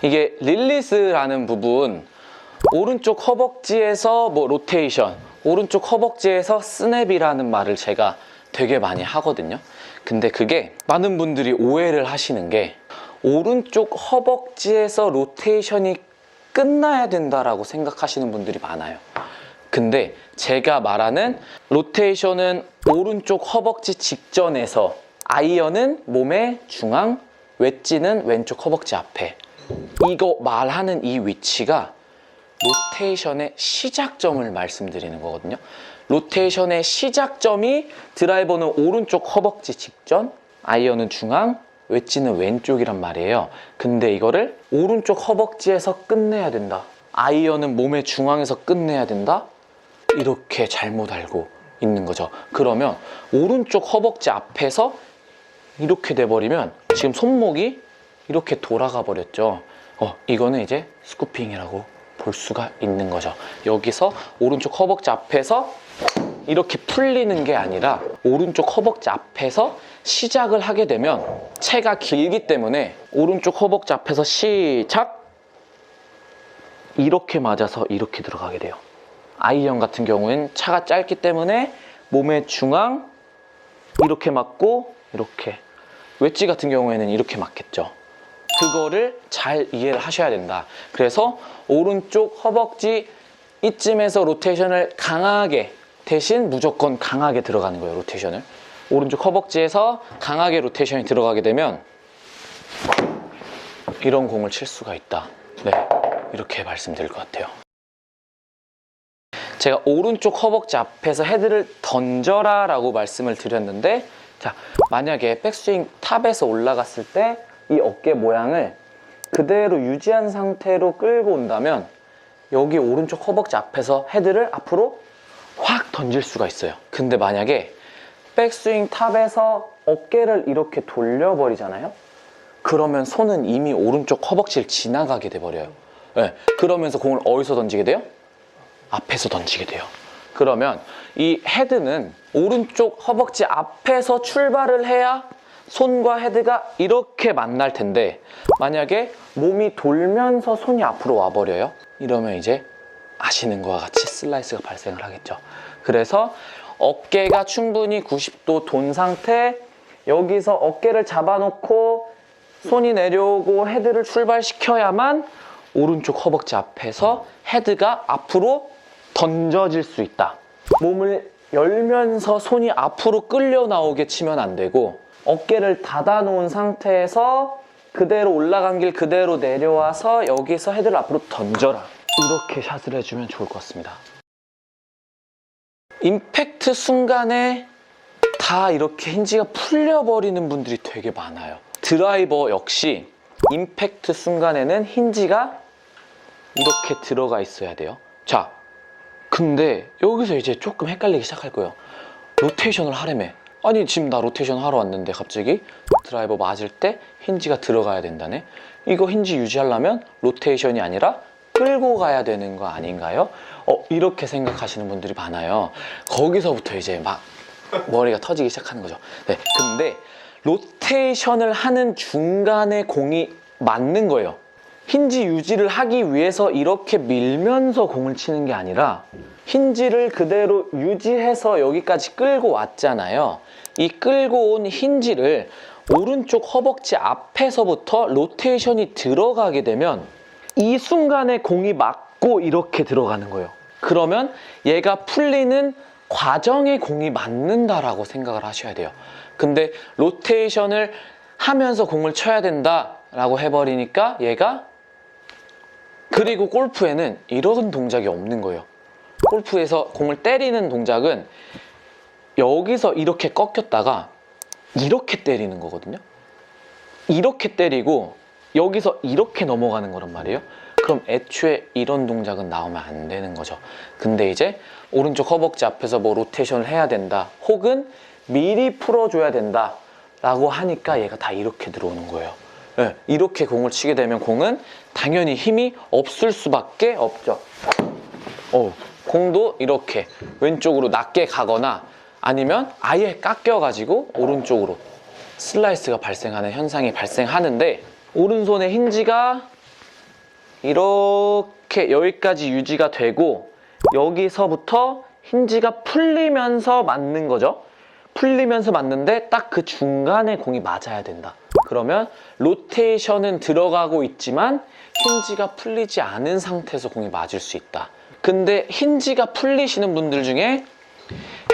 이게 릴리스라는 부분, 오른쪽 허벅지에서 뭐 로테이션, 오른쪽 허벅지에서 스냅이라는 말을 제가 되게 많이 하거든요. 근데 그게 많은 분들이 오해를 하시는 게 오른쪽 허벅지에서 로테이션이 끝나야 된다라고 생각하시는 분들이 많아요. 근데 제가 말하는 로테이션은 오른쪽 허벅지 직전에서, 아이언은 몸의 중앙, 웨지는 왼쪽 허벅지 앞에, 이거 말하는 이 위치가 로테이션의 시작점을 말씀드리는 거거든요. 로테이션의 시작점이 드라이버는 오른쪽 허벅지 직전, 아이언은 중앙, 웨지는 왼쪽이란 말이에요. 근데 이거를 오른쪽 허벅지에서 끝내야 된다, 아이언은 몸의 중앙에서 끝내야 된다, 이렇게 잘못 알고 있는 거죠. 그러면 오른쪽 허벅지 앞에서 이렇게 돼버리면 지금 손목이 이렇게 돌아가 버렸죠. 이거는 이제 스쿠핑이라고 볼 수가 있는 거죠. 여기서 오른쪽 허벅지 앞에서 이렇게 풀리는 게 아니라 오른쪽 허벅지 앞에서 시작을 하게 되면 채가 길기 때문에 오른쪽 허벅지 앞에서 시작, 이렇게 맞아서 이렇게 들어가게 돼요. 아이언 같은 경우에는 차가 짧기 때문에 몸의 중앙 이렇게 맞고, 이렇게 웨지 같은 경우에는 이렇게 맞겠죠. 그거를 잘 이해를 하셔야 된다. 그래서 오른쪽 허벅지 이쯤에서 로테이션을 강하게, 대신 무조건 강하게 들어가는 거예요. 로테이션을 오른쪽 허벅지에서 강하게 로테이션이 들어가게 되면 이런 공을 칠 수가 있다. 네, 이렇게 말씀드릴 것 같아요. 제가 오른쪽 허벅지 앞에서 헤드를 던져라 라고 말씀을 드렸는데, 자, 만약에 백스윙 탑에서 올라갔을 때 이 어깨 모양을 그대로 유지한 상태로 끌고 온다면 여기 오른쪽 허벅지 앞에서 헤드를 앞으로 확 던질 수가 있어요. 근데 만약에 백스윙 탑에서 어깨를 이렇게 돌려버리잖아요. 그러면 손은 이미 오른쪽 허벅지를 지나가게 돼버려요. 네, 그러면서 공을 어디서 던지게 돼요? 앞에서 던지게 돼요. 그러면 이 헤드는 오른쪽 허벅지 앞에서 출발을 해야 손과 헤드가 이렇게 만날 텐데, 만약에 몸이 돌면서 손이 앞으로 와버려요? 이러면 이제 아시는 것과 같이 슬라이스가 발생을 하겠죠. 그래서 어깨가 충분히 90도 돈 상태, 여기서 어깨를 잡아놓고 손이 내려오고 헤드를 출발시켜야만 오른쪽 허벅지 앞에서 헤드가 앞으로 던져질 수 있다. 몸을 열면서 손이 앞으로 끌려 나오게 치면 안 되고, 어깨를 닫아 놓은 상태에서 그대로 올라간 길 그대로 내려와서 여기서 헤드를 앞으로 던져라, 이렇게 샷을 해주면 좋을 것 같습니다. 임팩트 순간에 다 이렇게 힌지가 풀려버리는 분들이 되게 많아요. 드라이버 역시 임팩트 순간에는 힌지가 이렇게 들어가 있어야 돼요. 자, 근데 여기서 이제 조금 헷갈리기 시작할 거예요. 로테이션을 하려며, 아니 지금 나 로테이션 하러 왔는데 갑자기 드라이버 맞을 때 힌지가 들어가야 된다네. 이거 힌지 유지하려면 로테이션이 아니라 끌고 가야 되는 거 아닌가요? 이렇게 생각하시는 분들이 많아요. 거기서부터 이제 막 머리가 터지기 시작하는 거죠. 네, 근데 로테이션을 하는 중간에 공이 맞는 거예요. 힌지 유지를 하기 위해서 이렇게 밀면서 공을 치는 게 아니라 힌지를 그대로 유지해서 여기까지 끌고 왔잖아요. 이 끌고 온 힌지를 오른쪽 허벅지 앞에서부터 로테이션이 들어가게 되면 이 순간에 공이 맞고 이렇게 들어가는 거예요. 그러면 얘가 풀리는 과정에 공이 맞는다라고 생각을 하셔야 돼요. 근데 로테이션을 하면서 공을 쳐야 된다라고 해버리니까 얘가, 그리고 골프에는 이런 동작이 없는 거예요. 골프에서 공을 때리는 동작은 여기서 이렇게 꺾였다가 이렇게 때리는 거거든요. 이렇게 때리고 여기서 이렇게 넘어가는 거란 말이에요. 그럼 애초에 이런 동작은 나오면 안 되는 거죠. 근데 이제 오른쪽 허벅지 앞에서 뭐 로테이션을 해야 된다, 혹은 미리 풀어줘야 된다 라고 하니까 얘가 다 이렇게 들어오는 거예요. 네, 이렇게 공을 치게 되면 공은 당연히 힘이 없을 수밖에 없죠. 공도 이렇게 왼쪽으로 낮게 가거나 아니면 아예 깎여가지고 오른쪽으로 슬라이스가 발생하는 현상이 발생하는데, 오른손의 힌지가 이렇게 여기까지 유지가 되고 여기서부터 힌지가 풀리면서 맞는 거죠. 풀리면서 맞는데 딱 그 중간에 공이 맞아야 된다. 그러면 로테이션은 들어가고 있지만 힌지가 풀리지 않은 상태에서 공이 맞을 수 있다. 근데 힌지가 풀리시는 분들 중에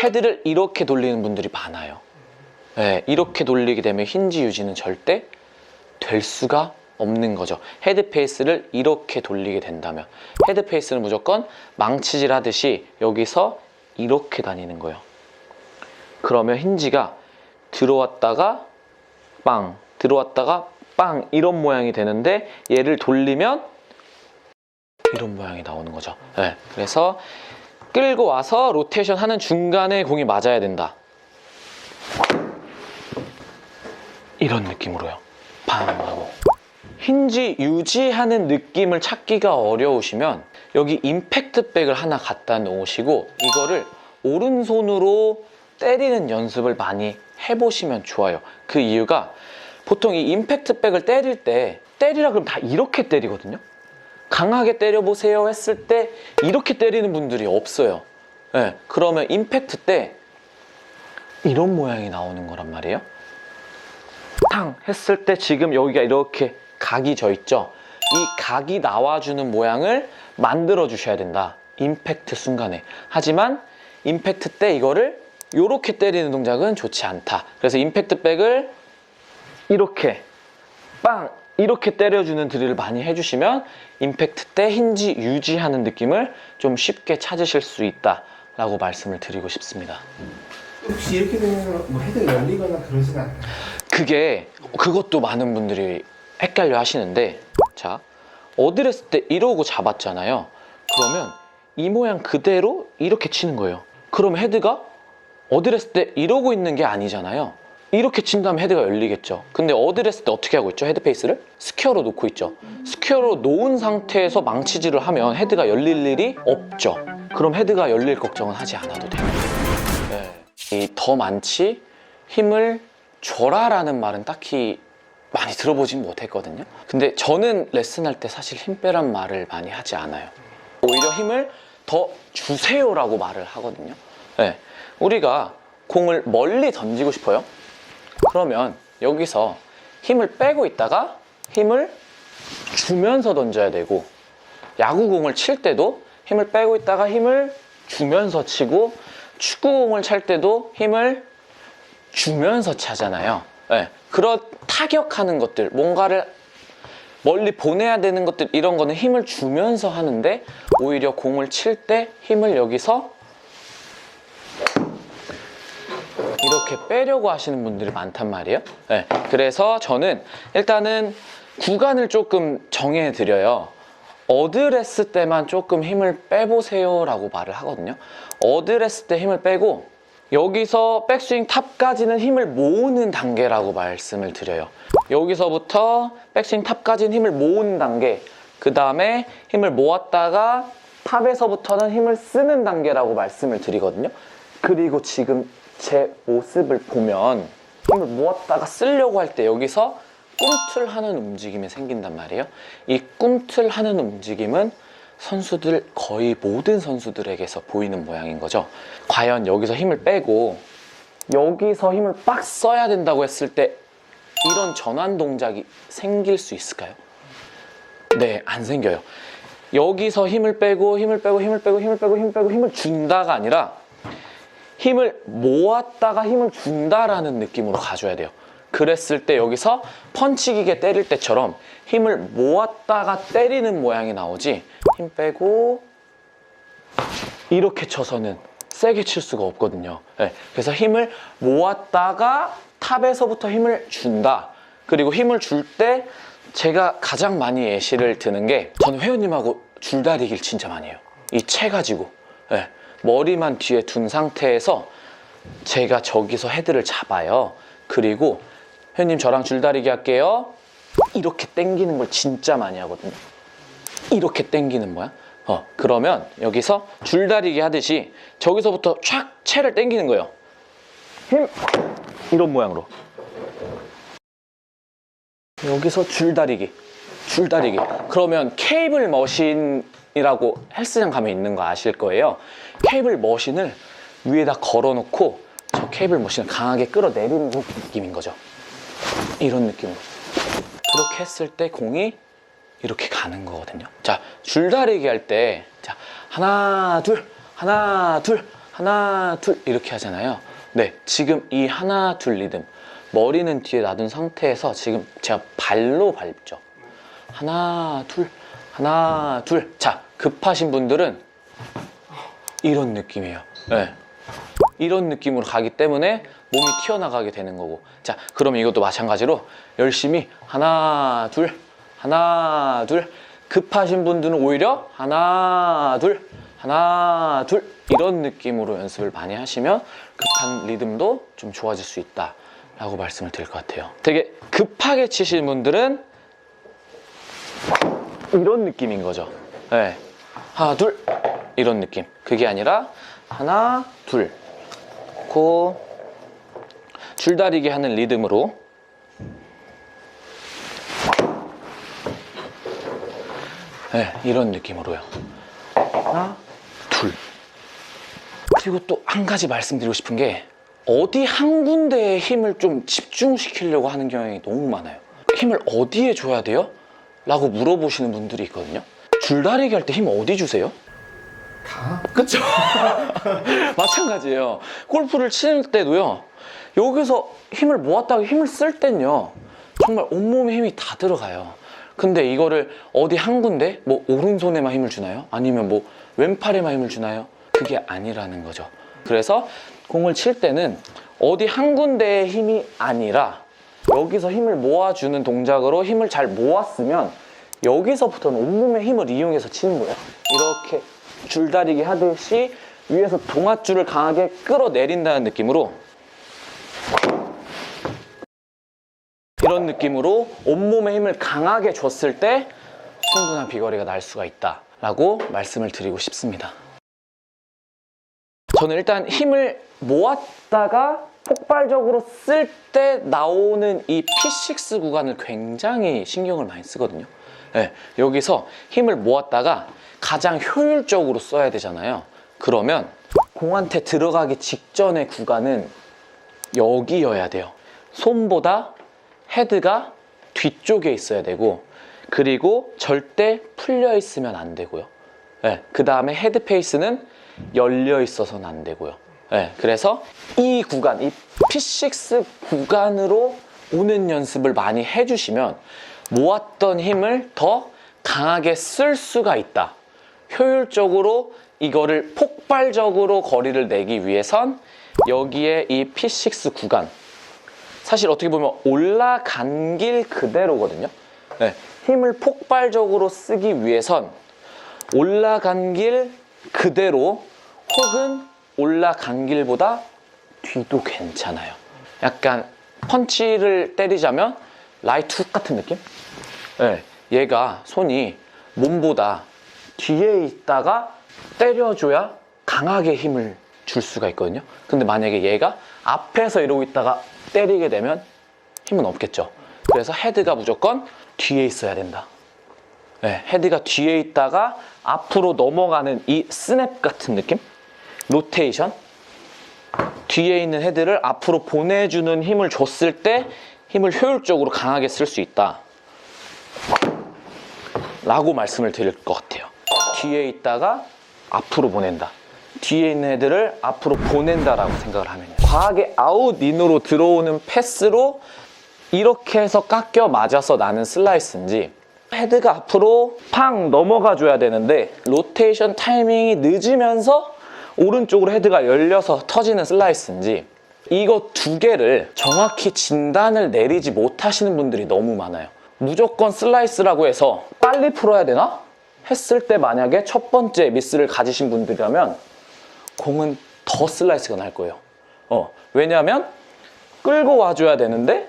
헤드를 이렇게 돌리는 분들이 많아요. 네, 이렇게 돌리게 되면 힌지 유지는 절대 될 수가 없는 거죠. 헤드 페이스를 이렇게 돌리게 된다면 헤드 페이스는 무조건 망치질 하듯이 여기서 이렇게 다니는 거예요. 그러면 힌지가 들어왔다가 빵, 들어왔다가 빵 이런 모양이 되는데 얘를 돌리면 이런 모양이 나오는 거죠. 네, 그래서 끌고 와서 로테이션 하는 중간에 공이 맞아야 된다. 이런 느낌으로요. 팡 하고. 힌지 유지하는 느낌을 찾기가 어려우시면 여기 임팩트 백을 하나 갖다 놓으시고 이거를 오른손으로 때리는 연습을 많이 해보시면 좋아요. 그 이유가 보통 이 임팩트 백을 때릴 때 때리라 그러면 다 이렇게 때리거든요. 강하게 때려보세요 했을 때 이렇게 때리는 분들이 없어요. 네, 그러면 임팩트 때 이런 모양이 나오는 거란 말이에요. 탕 했을 때 지금 여기가 이렇게 각이 져 있죠. 이 각이 나와주는 모양을 만들어 주셔야 된다. 임팩트 순간에. 하지만 임팩트 때 이거를 이렇게 때리는 동작은 좋지 않다. 그래서 임팩트 백을 이렇게 빵 이렇게 때려주는 드릴을 많이 해주시면 임팩트 때 힌지 유지하는 느낌을 좀 쉽게 찾으실 수 있다라고 말씀을 드리고 싶습니다. 혹시 이렇게 되면 뭐 헤드가 열리거나 그러진 않나요? 그것도 많은 분들이 헷갈려 하시는데, 자, 어드레스 때 이러고 잡았잖아요. 그러면 이 모양 그대로 이렇게 치는 거예요. 그럼 헤드가 어드레스 때 이러고 있는 게 아니잖아요. 이렇게 친 다음에 헤드가 열리겠죠. 근데 어드레스 때 어떻게 하고 있죠? 헤드 페이스를 스퀘어로 놓고 있죠. 스퀘어로 놓은 상태에서 망치질을 하면 헤드가 열릴 일이 없죠. 그럼 헤드가 열릴 걱정은 하지 않아도 돼요. 네. 이 더 많지 힘을 줘라라는 말은 딱히 많이 들어보진 못했거든요. 근데 저는 레슨할 때 사실 힘 빼란 말을 많이 하지 않아요. 오히려 힘을 더 주세요라고 말을 하거든요. 네. 우리가 공을 멀리 던지고 싶어요. 그러면 여기서 힘을 빼고 있다가 힘을 주면서 던져야 되고, 야구공을 칠 때도 힘을 빼고 있다가 힘을 주면서 치고, 축구공을 찰 때도 힘을 주면서 차잖아요. 네. 그런 타격하는 것들, 뭔가를 멀리 보내야 되는 것들, 이런 거는 힘을 주면서 하는데 오히려 공을 칠 때 힘을 여기서 이렇게 빼려고 하시는 분들이 많단 말이에요. 네. 그래서 저는 일단은 구간을 조금 정해드려요. 어드레스 때만 조금 힘을 빼보세요 라고 말을 하거든요. 어드레스 때 힘을 빼고 여기서 백스윙 탑까지는 힘을 모으는 단계라고 말씀을 드려요. 여기서부터 백스윙 탑까지는 힘을 모으는 단계, 그 다음에 힘을 모았다가 탑에서부터는 힘을 쓰는 단계라고 말씀을 드리거든요. 그리고 지금 제 모습을 보면 힘을 모았다가 쓰려고 할 때 여기서 꿈틀하는 움직임이 생긴단 말이에요. 이 꿈틀하는 움직임은 선수들, 거의 모든 선수들에게서 보이는 모양인 거죠. 과연 여기서 힘을 빼고 여기서 힘을 빡 써야 된다고 했을 때 이런 전환 동작이 생길 수 있을까요? 네, 안 생겨요. 여기서 힘을 빼고 힘을 빼고 힘을 빼고 힘을 빼고 힘을 빼고 힘을 준다가 아니라 힘을 모았다가 힘을 준다라는 느낌으로 가져야 돼요. 그랬을 때 여기서 펀치기계 때릴 때처럼 힘을 모았다가 때리는 모양이 나오지, 힘 빼고 이렇게 쳐서는 세게 칠 수가 없거든요. 네, 그래서 힘을 모았다가 탑에서부터 힘을 준다. 그리고 힘을 줄 때 제가 가장 많이 예시를 드는 게, 저는 회원님하고 줄다리기를 진짜 많이 해요. 이 채 가지고. 네, 머리만 뒤에 둔 상태에서 제가 저기서 헤드를 잡아요. 그리고 회원님 저랑 줄다리기 할게요. 이렇게 당기는 걸 진짜 많이 하거든요. 이렇게 당기는 모양. 그러면 여기서 줄다리기 하듯이 저기서부터 촥 채를 당기는 거예요. 힘! 이런 모양으로. 여기서 줄다리기. 줄다리기. 그러면 케이블 머신이라고 헬스장 가면 있는 거 아실 거예요. 케이블 머신을 위에다 걸어놓고 저 케이블 머신을 강하게 끌어내리는 느낌인 거죠. 이런 느낌으로. 그렇게 했을 때 공이 이렇게 가는 거거든요. 자, 줄다리기 할 때 자, 하나 둘 하나 둘 하나 둘 이렇게 하잖아요. 네, 지금 이 하나 둘 리듬 머리는 뒤에 놔둔 상태에서 지금 제가 발로 밟죠. 하나 둘 하나 둘. 자, 급하신 분들은 이런 느낌이에요. 네. 이런 느낌으로 가기 때문에 몸이 튀어나가게 되는 거고. 자, 그러면 이것도 마찬가지로 열심히 하나 둘 하나 둘. 급하신 분들은 오히려 하나 둘 하나 둘 이런 느낌으로 연습을 많이 하시면 급한 리듬도 좀 좋아질 수 있다 라고 말씀을 드릴 것 같아요. 되게 급하게 치시는 분들은 이런 느낌인 거죠. 네. 하나 둘 이런 느낌. 그게 아니라 하나 둘 고 줄다리기 하는 리듬으로 네, 이런 느낌으로요. 하나 둘. 그리고 또 한 가지 말씀드리고 싶은 게 어디 한 군데에 힘을 좀 집중시키려고 하는 경향이 너무 많아요. 힘을 어디에 줘야 돼요? 라고 물어보시는 분들이 있거든요. 줄다리기 할 때 힘 어디 주세요? 다? 그쵸? 마찬가지예요. 골프를 칠 때도요. 여기서 힘을 모았다가 힘을 쓸 땐요. 정말 온몸에 힘이 다 들어가요. 근데 이거를 어디 한 군데? 뭐 오른손에만 힘을 주나요? 아니면 뭐 왼팔에만 힘을 주나요? 그게 아니라는 거죠. 그래서 공을 칠 때는 어디 한 군데의 힘이 아니라 여기서 힘을 모아주는 동작으로 힘을 잘 모았으면 여기서부터는 온몸의 힘을 이용해서 치는 거예요. 이렇게 줄다리기 하듯이 위에서 동아줄을 강하게 끌어내린다는 느낌으로 이런 느낌으로 온몸의 힘을 강하게 줬을 때 충분한 비거리가 날 수가 있다라고 말씀을 드리고 싶습니다. 저는 일단 힘을 모았다가 폭발적으로 쓸 때 나오는 이 P6 구간을 굉장히 신경을 많이 쓰거든요. 네, 여기서 힘을 모았다가 가장 효율적으로 써야 되잖아요. 그러면 공한테 들어가기 직전의 구간은 여기여야 돼요. 손보다 헤드가 뒤쪽에 있어야 되고, 그리고 절대 풀려 있으면 안 되고요. 네, 그 다음에 헤드 페이스는 열려 있어서는 안 되고요. 네, 그래서 이 구간, 이 P6 구간으로 오는 연습을 많이 해주시면 모았던 힘을 더 강하게 쓸 수가 있다. 효율적으로 이거를 폭발적으로 거리를 내기 위해선 여기에 이 P6 구간, 사실 어떻게 보면 올라간 길 그대로거든요. 네, 힘을 폭발적으로 쓰기 위해선 올라간 길 그대로 혹은 올라간 길보다 뒤도 괜찮아요. 약간 펀치를 때리자면 라이트 훅 같은 느낌? 네, 얘가 손이 몸보다 뒤에 있다가 때려줘야 강하게 힘을 줄 수가 있거든요. 근데 만약에 얘가 앞에서 이러고 있다가 때리게 되면 힘은 없겠죠. 그래서 헤드가 무조건 뒤에 있어야 된다. 네, 헤드가 뒤에 있다가 앞으로 넘어가는 이 스냅 같은 느낌? 로테이션? 뒤에 있는 헤드를 앞으로 보내주는 힘을 줬을 때 힘을 효율적으로 강하게 쓸 수 있다 라고 말씀을 드릴 것 같아요. 뒤에 있다가 앞으로 보낸다, 뒤에 있는 헤드를 앞으로 보낸다라고 생각을 하면요. 과하게 아웃인으로 들어오는 패스로 이렇게 해서 깎여 맞아서 나는 슬라이스인지, 헤드가 앞으로 팡 넘어가 줘야 되는데 로테이션 타이밍이 늦으면서 오른쪽으로 헤드가 열려서 터지는 슬라이스인지, 이거 두 개를 정확히 진단을 내리지 못하시는 분들이 너무 많아요. 무조건 슬라이스라고 해서 빨리 풀어야 되나? 했을 때 만약에 첫 번째 미스를 가지신 분들이라면 공은 더 슬라이스가 날 거예요. 왜냐하면 끌고 와줘야 되는데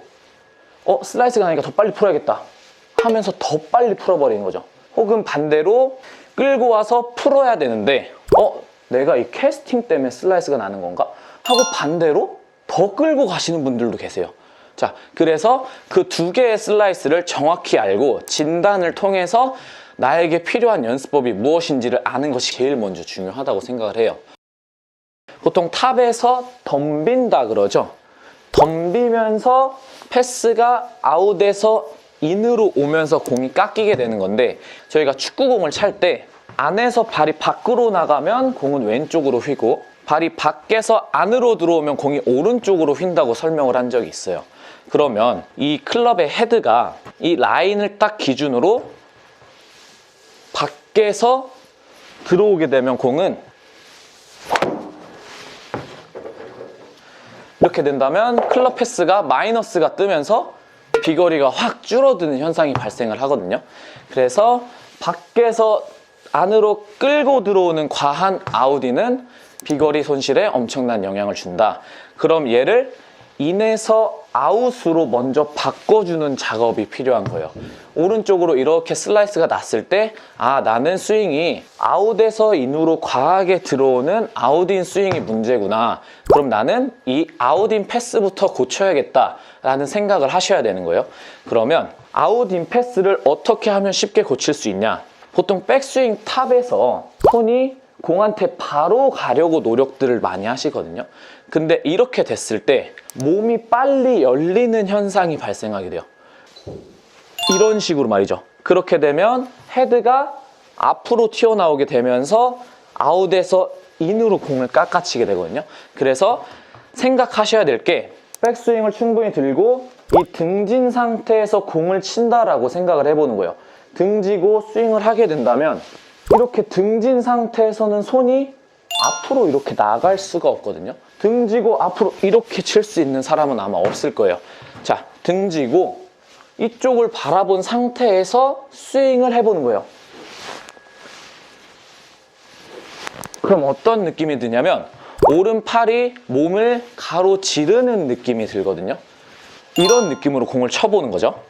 슬라이스가 나니까 더 빨리 풀어야겠다 하면서 더 빨리 풀어버리는 거죠. 혹은 반대로 끌고 와서 풀어야 되는데 내가 이 캐스팅 때문에 슬라이스가 나는 건가? 하고 반대로 더 끌고 가시는 분들도 계세요. 자, 그래서 그 두 개의 슬라이스를 정확히 알고 진단을 통해서 나에게 필요한 연습법이 무엇인지를 아는 것이 제일 먼저 중요하다고 생각을 해요. 보통 탑에서 덤빈다 그러죠. 덤비면서 패스가 아웃에서 인으로 오면서 공이 깎이게 되는 건데, 저희가 축구공을 찰 때 안에서 발이 밖으로 나가면 공은 왼쪽으로 휘고 발이 밖에서 안으로 들어오면 공이 오른쪽으로 휜다고 설명을 한 적이 있어요. 그러면 이 클럽의 헤드가 이 라인을 딱 기준으로 밖에서 들어오게 되면 공은 이렇게 된다면 클럽 패스가 마이너스가 뜨면서 비거리가 확 줄어드는 현상이 발생을 하거든요. 그래서 밖에서 안으로 끌고 들어오는 과한 아웃인은 비거리 손실에 엄청난 영향을 준다. 그럼 얘를 인에서 아웃으로 먼저 바꿔주는 작업이 필요한 거예요. 오른쪽으로 이렇게 슬라이스가 났을 때, 아, 나는 스윙이 아웃에서 인으로 과하게 들어오는 아웃인 스윙이 문제구나. 그럼 나는 이 아웃인 패스부터 고쳐야겠다라는 생각을 하셔야 되는 거예요. 그러면 아웃인 패스를 어떻게 하면 쉽게 고칠 수 있냐? 보통 백스윙 탑에서 손이 공한테 바로 가려고 노력들을 많이 하시거든요. 근데 이렇게 됐을 때 몸이 빨리 열리는 현상이 발생하게 돼요. 이런 식으로 말이죠. 그렇게 되면 헤드가 앞으로 튀어나오게 되면서 아웃에서 인으로 공을 깎아치게 되거든요. 그래서 생각하셔야 될 게, 백스윙을 충분히 들고 이 등진 상태에서 공을 친다라고 생각을 해보는 거예요. 등지고 스윙을 하게 된다면 이렇게 등진 상태에서는 손이 앞으로 이렇게 나갈 수가 없거든요. 등지고 앞으로 이렇게 칠 수 있는 사람은 아마 없을 거예요. 자, 등지고 이쪽을 바라본 상태에서 스윙을 해보는 거예요. 그럼 어떤 느낌이 드냐면 오른팔이 몸을 가로지르는 느낌이 들거든요. 이런 느낌으로 공을 쳐보는 거죠.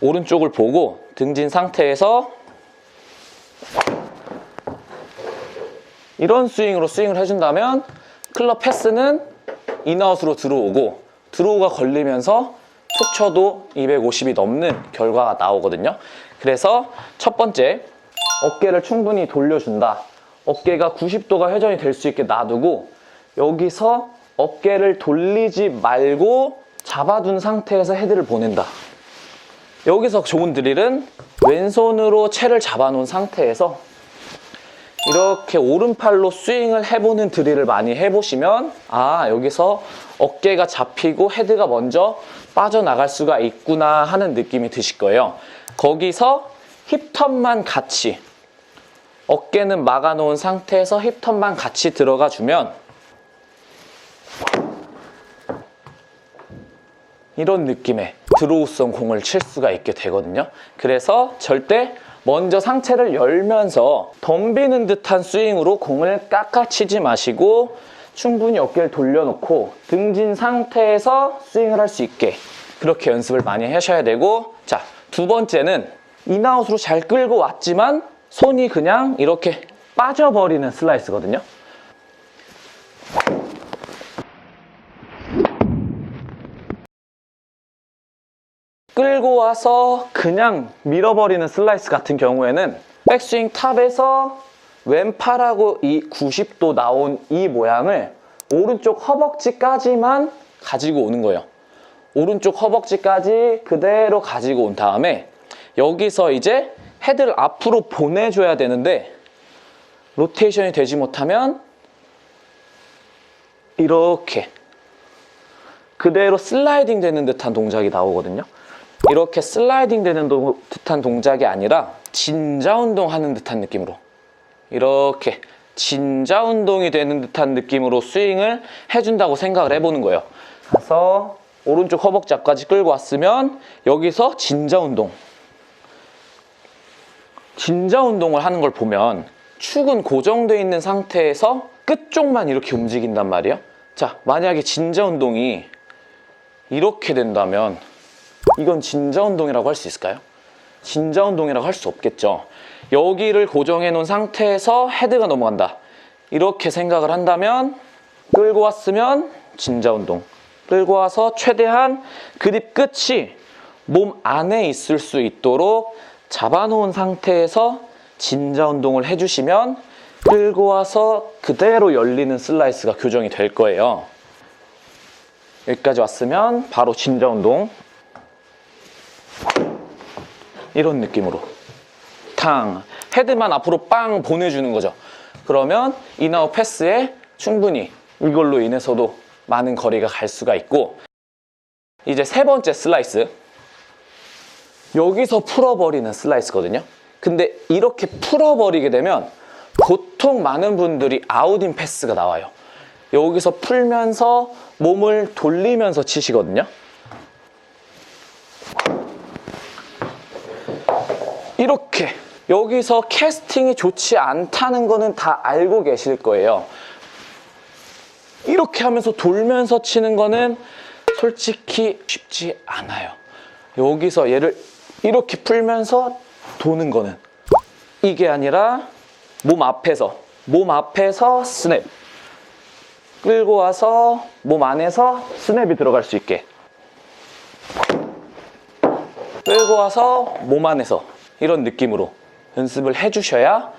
오른쪽을 보고 등진 상태에서 이런 스윙으로 스윙을 해준다면 클럽 패스는 인아웃으로 들어오고 드로우가 걸리면서 툭 쳐도 250이 넘는 결과가 나오거든요. 그래서 첫 번째, 어깨를 충분히 돌려준다. 어깨가 90도가 회전이 될 수 있게 놔두고 여기서 어깨를 돌리지 말고 잡아둔 상태에서 헤드를 보낸다. 여기서 좋은 드릴은 왼손으로 채를 잡아놓은 상태에서 이렇게 오른팔로 스윙을 해보는 드릴을 많이 해보시면, 아, 여기서 어깨가 잡히고 헤드가 먼저 빠져나갈 수가 있구나 하는 느낌이 드실 거예요. 거기서 힙턴만 같이, 어깨는 막아놓은 상태에서 힙턴만 같이 들어가 주면 이런 느낌의 드로우성 공을 칠 수가 있게 되거든요. 그래서 절대 먼저 상체를 열면서 덤비는 듯한 스윙으로 공을 깎아치지 마시고 충분히 어깨를 돌려놓고 등진 상태에서 스윙을 할 수 있게 그렇게 연습을 많이 하셔야 되고, 자, 두 번째는 인아웃으로 잘 끌고 왔지만 손이 그냥 이렇게 빠져버리는 슬라이스거든요. 끌고 와서 그냥 밀어버리는 슬라이스 같은 경우에는 백스윙 탑에서 왼팔하고 이 90도 나온 이 모양을 오른쪽 허벅지까지만 가지고 오는 거예요. 오른쪽 허벅지까지 그대로 가지고 온 다음에 여기서 이제 헤드를 앞으로 보내줘야 되는데 로테이션이 되지 못하면 이렇게 그대로 슬라이딩 되는 듯한 동작이 나오거든요. 이렇게 슬라이딩 되는 듯한 동작이 아니라 진자 운동하는 듯한 느낌으로, 이렇게 진자 운동이 되는 듯한 느낌으로 스윙을 해준다고 생각을 해보는 거예요. 그래서 오른쪽 허벅지 앞까지 끌고 왔으면 여기서 진자 운동, 진자 운동을 하는 걸 보면 축은 고정되어 있는 상태에서 끝쪽만 이렇게 움직인단 말이에요. 자, 만약에 진자 운동이 이렇게 된다면 이건 진자 운동이라고 할 수 있을까요? 진자 운동이라고 할 수 없겠죠. 여기를 고정해 놓은 상태에서 헤드가 넘어간다. 이렇게 생각을 한다면 끌고 왔으면 진자 운동, 끌고 와서 최대한 그립 끝이 몸 안에 있을 수 있도록 잡아놓은 상태에서 진자 운동을 해주시면 끌고 와서 그대로 열리는 슬라이스가 교정이 될 거예요. 여기까지 왔으면 바로 진자 운동. 이런 느낌으로 탕, 헤드만 앞으로 빵 보내주는 거죠. 그러면 인아웃 패스에 충분히 이걸로 인해서도 많은 거리가 갈 수가 있고, 이제 세 번째 슬라이스, 여기서 풀어버리는 슬라이스거든요. 근데 이렇게 풀어버리게 되면 보통 많은 분들이 아웃인 패스가 나와요. 여기서 풀면서 몸을 돌리면서 치시거든요. 이렇게 여기서 캐스팅이 좋지 않다는 거는 다 알고 계실 거예요. 이렇게 하면서 돌면서 치는 거는 솔직히 쉽지 않아요. 여기서 얘를 이렇게 풀면서 도는 거는 이게 아니라 몸 앞에서 스냅 끌고 와서 몸 안에서 스냅이 들어갈 수 있게 끌고 와서 몸 안에서 이런 느낌으로 연습을 해주셔야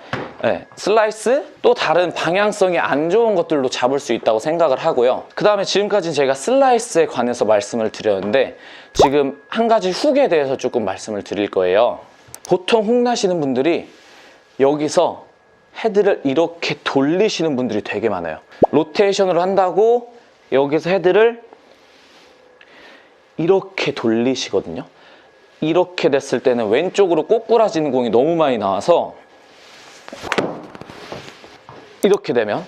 슬라이스 또 다른 방향성이 안 좋은 것들도 잡을 수 있다고 생각을 하고요. 그 다음에 지금까지는 제가 슬라이스에 관해서 말씀을 드렸는데 지금 한 가지 훅에 대해서 조금 말씀을 드릴 거예요. 보통 훅 나시는 분들이 여기서 헤드를 이렇게 돌리시는 분들이 되게 많아요. 로테이션을 한다고 여기서 헤드를 이렇게 돌리시거든요. 이렇게 됐을 때는 왼쪽으로 꼬꾸라지는 공이 너무 많이 나와서 이렇게 되면,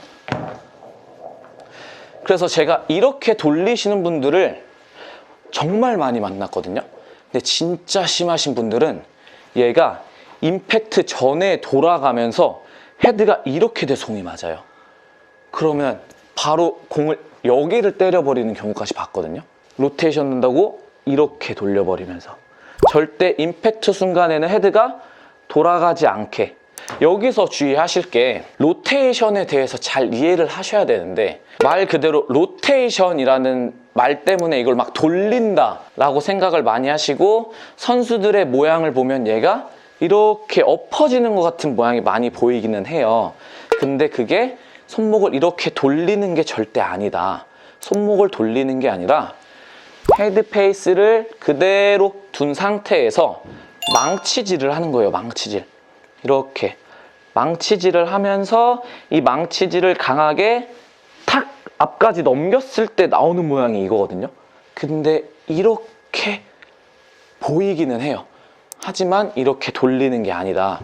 그래서 제가 이렇게 돌리시는 분들을 정말 많이 만났거든요. 근데 진짜 심하신 분들은 얘가 임팩트 전에 돌아가면서 헤드가 이렇게 돼서 공이 맞아요. 그러면 바로 공을 여기를 때려버리는 경우까지 봤거든요. 로테이션 넣는다고 이렇게 돌려버리면서 절대 임팩트 순간에는 헤드가 돌아가지 않게. 여기서 주의하실 게 로테이션에 대해서 잘 이해를 하셔야 되는데, 말 그대로 로테이션이라는 말 때문에 이걸 막 돌린다 라고 생각을 많이 하시고, 선수들의 모양을 보면 얘가 이렇게 엎어지는 것 같은 모양이 많이 보이기는 해요. 근데 그게 손목을 이렇게 돌리는 게 절대 아니다. 손목을 돌리는 게 아니라 헤드 페이스를 그대로 둔 상태에서 망치질을 하는 거예요. 망치질. 이렇게 망치질을 하면서 이 망치질을 강하게 탁 앞까지 넘겼을 때 나오는 모양이 이거거든요. 근데 이렇게 보이기는 해요. 하지만 이렇게 돌리는 게 아니다.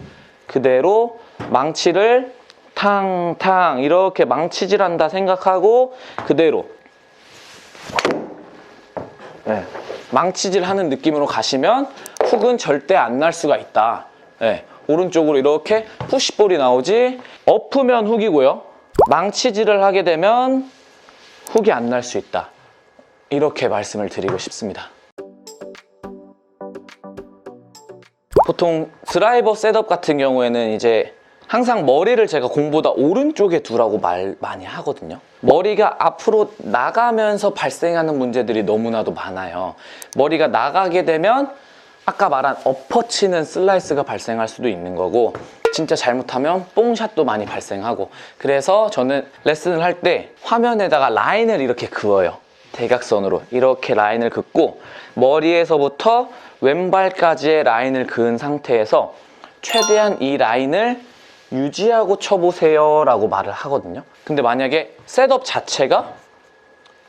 그대로 망치를 탕탕 이렇게 망치질한다 생각하고 그대로 망치질하는 느낌으로 가시면 훅은 절대 안 날 수가 있다. 오른쪽으로 이렇게 푸시볼이 나오지, 엎으면 훅이고요. 망치질을 하게 되면 훅이 안 날 수 있다. 이렇게 말씀을 드리고 싶습니다. 보통 드라이버 셋업 같은 경우에는 이제 항상 머리를 제가 공보다 오른쪽에 두라고 말 많이 하거든요. 머리가 앞으로 나가면서 발생하는 문제들이 너무나도 많아요. 머리가 나가게 되면 아까 말한 엎어치는 슬라이스가 발생할 수도 있는 거고, 진짜 잘못하면 뽕샷도 많이 발생하고, 그래서 저는 레슨을 할 때 화면에다가 라인을 이렇게 그어요. 대각선으로 이렇게 라인을 긋고 머리에서부터 왼발까지의 라인을 그은 상태에서 최대한 이 라인을 유지하고 쳐보세요 라고 말을 하거든요. 근데 만약에 셋업 자체가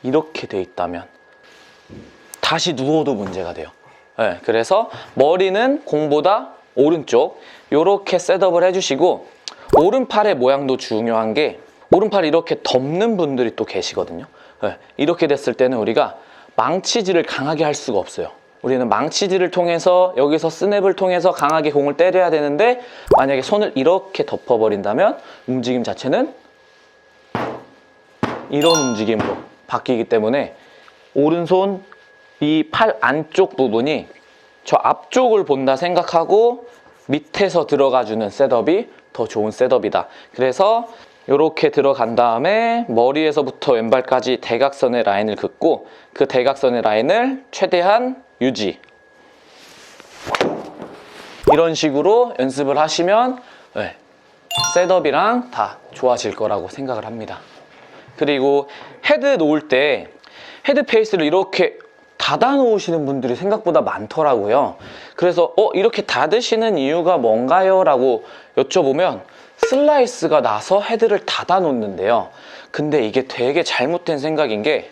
이렇게 돼 있다면 다시 누워도 문제가 돼요. 그래서 머리는 공보다 오른쪽 이렇게 셋업을 해주시고, 오른팔의 모양도 중요한 게 오른팔 이렇게 덮는 분들이 또 계시거든요. 이렇게 됐을 때는 우리가 망치질을 강하게 할 수가 없어요. 우리는 망치질을 통해서 여기서 스냅을 통해서 강하게 공을 때려야 되는데, 만약에 손을 이렇게 덮어버린다면 움직임 자체는 이런 움직임으로 바뀌기 때문에 오른손 이 팔 안쪽 부분이 저 앞쪽을 본다 생각하고 밑에서 들어가주는 셋업이 더 좋은 셋업이다. 그래서 이렇게 들어간 다음에 머리에서부터 왼발까지 대각선의 라인을 긋고 그 대각선의 라인을 최대한 유지. 이런 식으로 연습을 하시면 네, 셋업이랑 다 좋아질 거라고 생각을 합니다. 그리고 헤드 놓을 때 헤드 페이스를 이렇게 닫아 놓으시는 분들이 생각보다 많더라고요. 그래서 이렇게 닫으시는 이유가 뭔가요? 라고 여쭤보면 슬라이스가 나서 헤드를 닫아 놓는데요. 근데 이게 되게 잘못된 생각인 게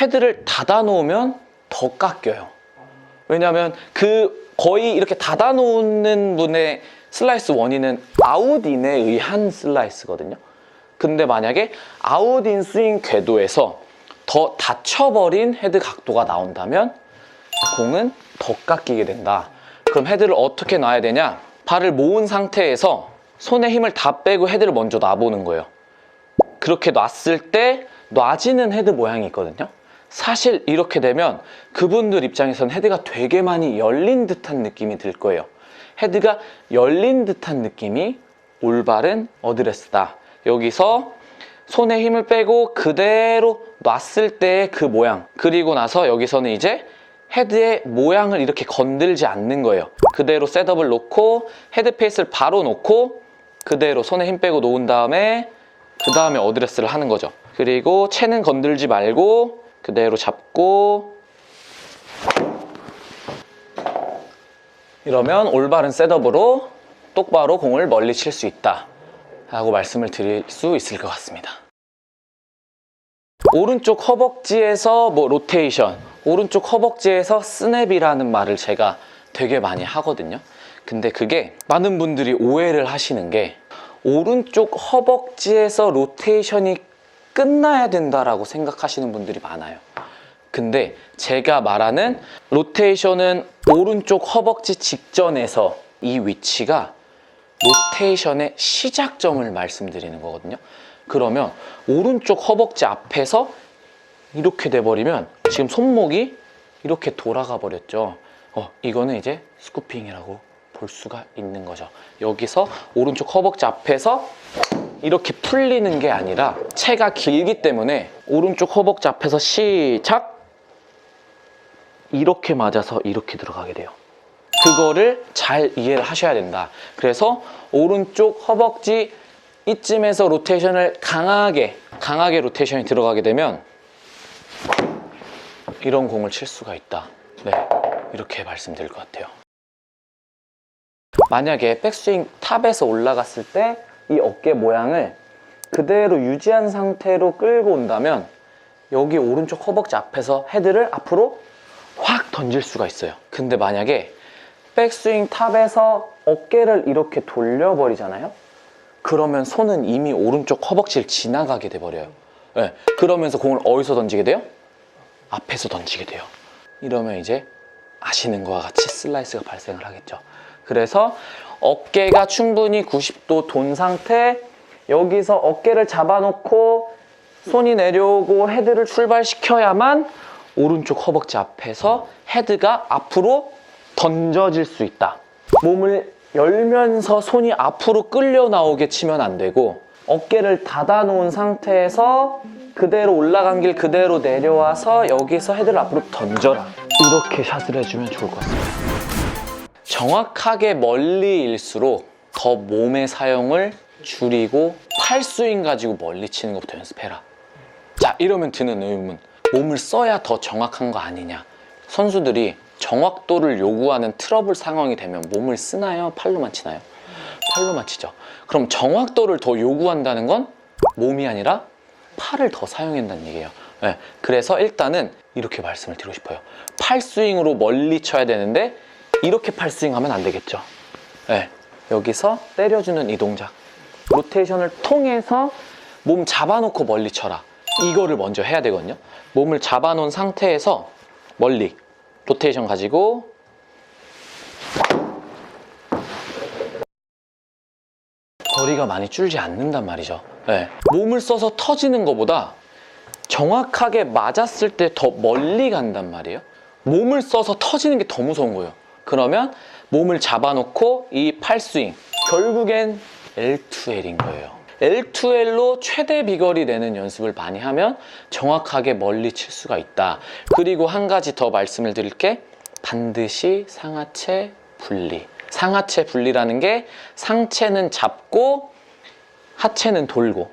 헤드를 닫아 놓으면 더 깎여요. 왜냐하면 거의 이렇게 닫아 놓는 분의 슬라이스 원인은 아웃인에 의한 슬라이스거든요. 근데 만약에 아웃인 스윙 궤도에서 더 닫혀버린 헤드 각도가 나온다면 공은 더 깎이게 된다. 그럼 헤드를 어떻게 놔야 되냐? 발을 모은 상태에서 손에 힘을 다 빼고 헤드를 먼저 놔보는 거예요. 그렇게 놨을 때 놔지는 헤드 모양이 있거든요. 사실 이렇게 되면 그분들 입장에서는 헤드가 되게 많이 열린 듯한 느낌이 들 거예요. 헤드가 열린 듯한 느낌이 올바른 어드레스다. 여기서 손에 힘을 빼고 그대로 놨을 때의 그 모양, 그리고 나서 여기서는 이제 헤드의 모양을 이렇게 건들지 않는 거예요. 그대로 셋업을 놓고 헤드 페이스를 바로 놓고 그대로 손에 힘 빼고 놓은 다음에 그 다음에 어드레스를 하는 거죠. 그리고 채는 건들지 말고 그대로 잡고 이러면 올바른 셋업으로 똑바로 공을 멀리 칠 수 있다 라고 말씀을 드릴 수 있을 것 같습니다. 오른쪽 허벅지에서 로테이션, 오른쪽 허벅지에서 스냅이라는 말을 제가 되게 많이 하거든요. 근데 그게 많은 분들이 오해를 하시는 게 오른쪽 허벅지에서 로테이션이 끝나야 된다라고 생각하시는 분들이 많아요. 근데 제가 말하는 로테이션은 오른쪽 허벅지 직전에서 이 위치가 로테이션의 시작점을 말씀드리는 거거든요. 그러면 오른쪽 허벅지 앞에서 이렇게 돼버리면 지금 손목이 이렇게 돌아가 버렸죠. 이거는 이제 스쿠핑이라고 볼 수가 있는 거죠. 여기서 오른쪽 허벅지 앞에서 이렇게 풀리는 게 아니라 채가 길기 때문에 오른쪽 허벅지 앞에서 시작! 이렇게 맞아서 이렇게 들어가게 돼요. 그거를 잘 이해를 하셔야 된다. 그래서 오른쪽 허벅지 이쯤에서 로테이션을 강하게 로테이션이 들어가게 되면 이런 공을 칠 수가 있다. 네, 이렇게 말씀드릴 것 같아요. 만약에 백스윙 탑에서 올라갔을 때 이 어깨 모양을 그대로 유지한 상태로 끌고 온다면 여기 오른쪽 허벅지 앞에서 헤드를 앞으로 확 던질 수가 있어요. 근데 만약에 백스윙 탑에서 어깨를 이렇게 돌려버리잖아요. 그러면 손은 이미 오른쪽 허벅지를 지나가게 돼버려요. 네. 그러면서 공을 어디서 던지게 돼요? 앞에서 던지게 돼요. 이러면 이제 아시는 것과 같이 슬라이스가 발생을 하겠죠. 그래서 어깨가 충분히 90도 돈 상태, 여기서 어깨를 잡아놓고 손이 내려오고 헤드를 출발시켜야만 오른쪽 허벅지 앞에서 헤드가 앞으로 던져질 수 있다. 몸을 열면서 손이 앞으로 끌려 나오게 치면 안 되고 어깨를 닫아 놓은 상태에서 그대로 올라간 길 그대로 내려와서 여기서 헤드를 앞으로 던져라. 이렇게 샷을 해주면 좋을 것 같습니다. 정확하게 멀리일수록 더 몸의 사용을 줄이고 팔스윙 가지고 멀리 치는 것부터 연습해라. 자, 이러면 드는 의문, 몸을 써야 더 정확한 거 아니냐. 선수들이 정확도를 요구하는 트러블 상황이 되면 몸을 쓰나요? 팔로만 치나요? 팔로만 치죠. 그럼 정확도를 더 요구한다는 건 몸이 아니라 팔을 더 사용한다는 얘기예요. 네, 그래서 일단은 이렇게 말씀을 드리고 싶어요. 팔스윙으로 멀리 쳐야 되는데 이렇게 팔스윙 하면 안 되겠죠. 네, 여기서 때려주는 이 동작, 로테이션을 통해서 몸 잡아놓고 멀리 쳐라. 이거를 먼저 해야 되거든요. 몸을 잡아놓은 상태에서 멀리 로테이션 가지고 거리가 많이 줄지 않는단 말이죠. 네. 몸을 써서 터지는 것보다 정확하게 맞았을 때 더 멀리 간단 말이에요. 몸을 써서 터지는 게 더 무서운 거예요. 그러면 몸을 잡아놓고 이 팔스윙, 결국엔 L2L인 거예요. L2L로 최대 비거리 내는 연습을 많이 하면 정확하게 멀리 칠 수가 있다. 그리고 한 가지 더 말씀을 드릴게. 반드시 상하체 분리. 상하체 분리라는 게 상체는 잡고 하체는 돌고,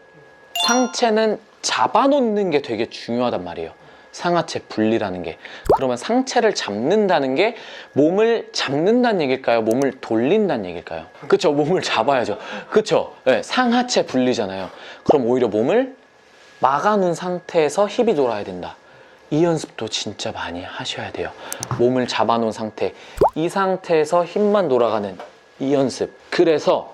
상체는 잡아놓는 게 되게 중요하단 말이에요. 상하체 분리라는 게. 그러면 상체를 잡는다는 게 몸을 잡는다는 얘기일까요? 몸을 돌린다는 얘기일까요? 그쵸, 몸을 잡아야죠. 그쵸, 네, 상하체 분리잖아요. 그럼 오히려 몸을 막아놓은 상태에서 힙이 돌아야 된다. 이 연습도 진짜 많이 하셔야 돼요. 몸을 잡아놓은 상태, 이 상태에서 힙만 돌아가는 이 연습. 그래서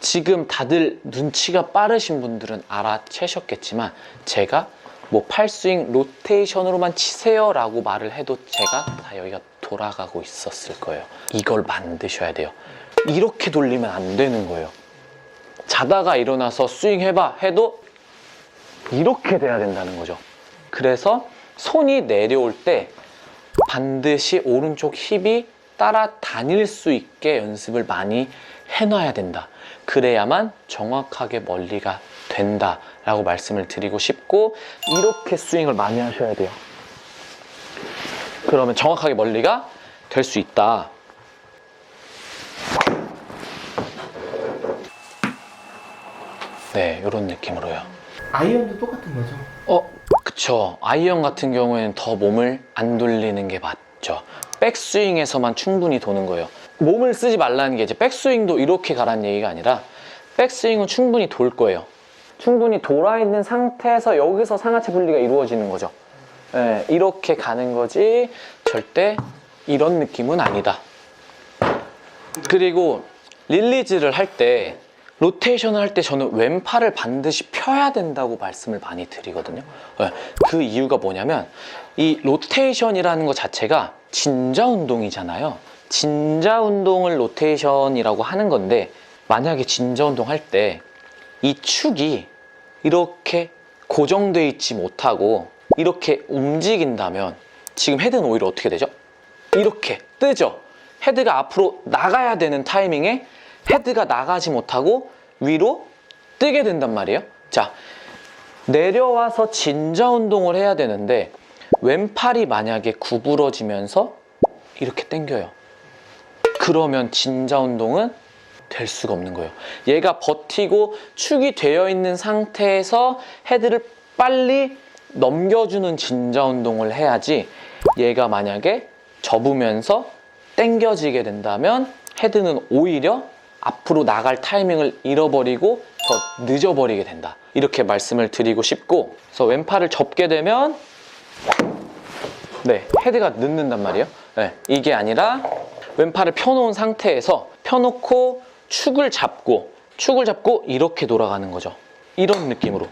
지금 다들 눈치가 빠르신 분들은 알아채셨겠지만, 제가 뭐 팔스윙 로테이션으로만 치세요 라고 말을 해도 제가 다 여기가 돌아가고 있었을 거예요. 이걸 만드셔야 돼요. 이렇게 돌리면 안 되는 거예요. 자다가 일어나서 스윙 해봐 해도 이렇게 돼야 된다는 거죠. 그래서 손이 내려올 때 반드시 오른쪽 힙이 따라다닐 수 있게 연습을 많이 해놔야 된다. 그래야만 정확하게 멀리가 된다 라고 말씀을 드리고 싶고, 이렇게 스윙을 많이 하셔야 돼요. 그러면 정확하게 멀리가 될 수 있다. 네, 이런 느낌으로요. 아이언도 똑같은 거죠? 그쵸. 아이언 같은 경우에는 더 몸을 안 돌리는 게 맞죠. 백스윙에서만 충분히 도는 거예요. 몸을 쓰지 말라는 게, 이제 백스윙도 이렇게 가라는 얘기가 아니라 백스윙은 충분히 돌 거예요. 충분히 돌아 있는 상태에서 여기서 상하체 분리가 이루어지는 거죠. 네, 이렇게 가는 거지 절대 이런 느낌은 아니다. 그리고 릴리즈를 할 때, 로테이션을 할 때 저는 왼팔을 반드시 펴야 된다고 말씀을 많이 드리거든요. 네, 그 이유가 뭐냐면, 이 로테이션이라는 것 자체가 진자 운동이잖아요. 진자 운동을 로테이션이라고 하는 건데, 만약에 진자 운동 할 때 이 축이 이렇게 고정되어 있지 못하고 이렇게 움직인다면, 지금 헤드는 오히려 어떻게 되죠? 이렇게 뜨죠. 헤드가 앞으로 나가야 되는 타이밍에 헤드가 나가지 못하고 위로 뜨게 된단 말이에요. 자, 내려와서 진자 운동을 해야 되는데 왼팔이 만약에 구부러지면서 이렇게 당겨요. 그러면 진자 운동은 될 수가 없는 거예요. 얘가 버티고 축이 되어 있는 상태에서 헤드를 빨리 넘겨주는 진자 운동을 해야지, 얘가 만약에 접으면서 당겨지게 된다면 헤드는 오히려 앞으로 나갈 타이밍을 잃어버리고 더 늦어버리게 된다. 이렇게 말씀을 드리고 싶고, 그래서 왼팔을 접게 되면 네, 헤드가 늦는단 말이에요. 네, 이게 아니라 왼팔을 펴놓은 상태에서 펴놓고 축을 잡고 이렇게 돌아가는 거죠. 이런 느낌으로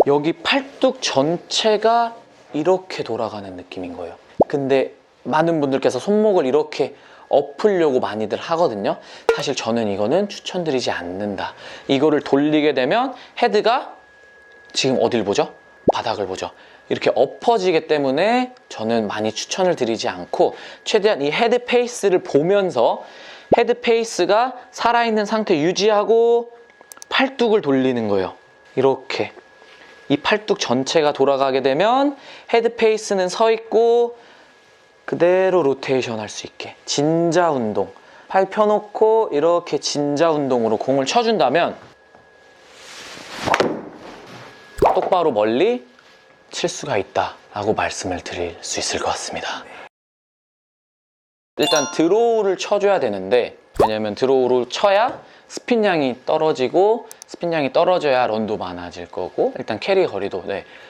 여기 팔뚝 전체가 이렇게 돌아가는 느낌인 거예요. 근데 많은 분들께서 손목을 이렇게 엎으려고 많이들 하거든요. 사실 저는 이거는 추천드리지 않는다. 이거를 돌리게 되면 헤드가 지금 어딜 보죠? 바닥을 보죠. 이렇게 엎어지기 때문에 저는 많이 추천을 드리지 않고, 최대한 이 헤드 페이스를 보면서 헤드 페이스가 살아있는 상태 유지하고 팔뚝을 돌리는 거예요. 이렇게 이 팔뚝 전체가 돌아가게 되면 헤드 페이스는 서 있고 그대로 로테이션 할 수 있게 진자 운동, 팔 펴놓고 이렇게 진자 운동으로 공을 쳐준다면 똑바로 멀리 칠 수가 있다라고 말씀을 드릴 수 있을 것 같습니다. 일단 드로우를 쳐줘야 되는데, 왜냐면 드로우를 쳐야 스핀량이 떨어지고, 스핀량이 떨어져야 런도 많아질 거고, 일단 캐리 거리도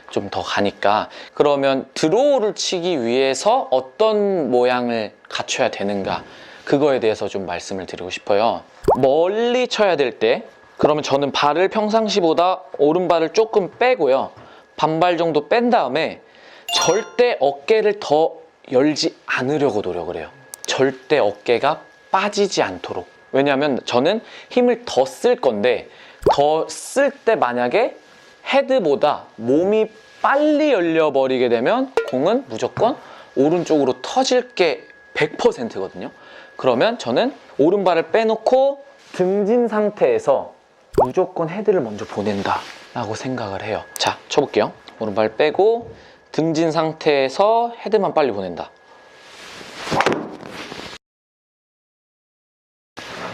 좀 더 가니까, 그러면 드로우를 치기 위해서 어떤 모양을 갖춰야 되는가, 그거에 대해서 좀 말씀을 드리고 싶어요. 멀리 쳐야 될 때, 그러면 저는 발을 평상시보다 오른발을 조금 빼고요, 반발 정도 뺀 다음에 절대 어깨를 더 열지 않으려고 노력을 해요. 절대 어깨가 빠지지 않도록. 왜냐하면 저는 힘을 더 쓸 건데, 더 쓸 때 만약에 헤드보다 몸이 빨리 열려버리게 되면 공은 무조건 오른쪽으로 터질 게 100%거든요. 그러면 저는 오른발을 빼놓고 등진 상태에서 무조건 헤드를 먼저 보낸다 라고 생각을 해요. 자, 쳐볼게요. 오른발 빼고 등진 상태에서 헤드만 빨리 보낸다.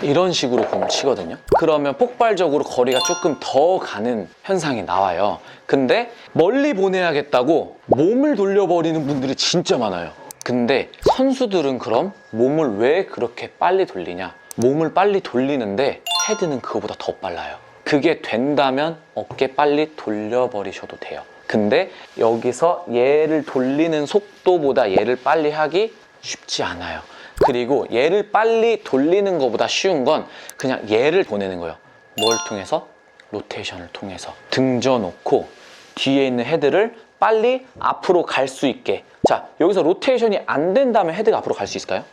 이런 식으로 공을 치거든요. 그러면 폭발적으로 거리가 조금 더 가는 현상이 나와요. 근데 멀리 보내야겠다고 몸을 돌려버리는 분들이 진짜 많아요. 근데 선수들은 그럼 몸을 왜 그렇게 빨리 돌리냐? 몸을 빨리 돌리는데 헤드는 그거보다 더 빨라요. 그게 된다면 어깨 빨리 돌려버리셔도 돼요. 근데 여기서 얘를 돌리는 속도보다 얘를 빨리 하기 쉽지 않아요. 그리고 얘를 빨리 돌리는 것보다 쉬운 건 그냥 얘를 보내는 거예요. 뭘 통해서? 로테이션을 통해서. 등져 놓고 뒤에 있는 헤드를 빨리 앞으로 갈 수 있게. 자, 여기서 로테이션이 안 된다면 헤드가 앞으로 갈 수 있을까요?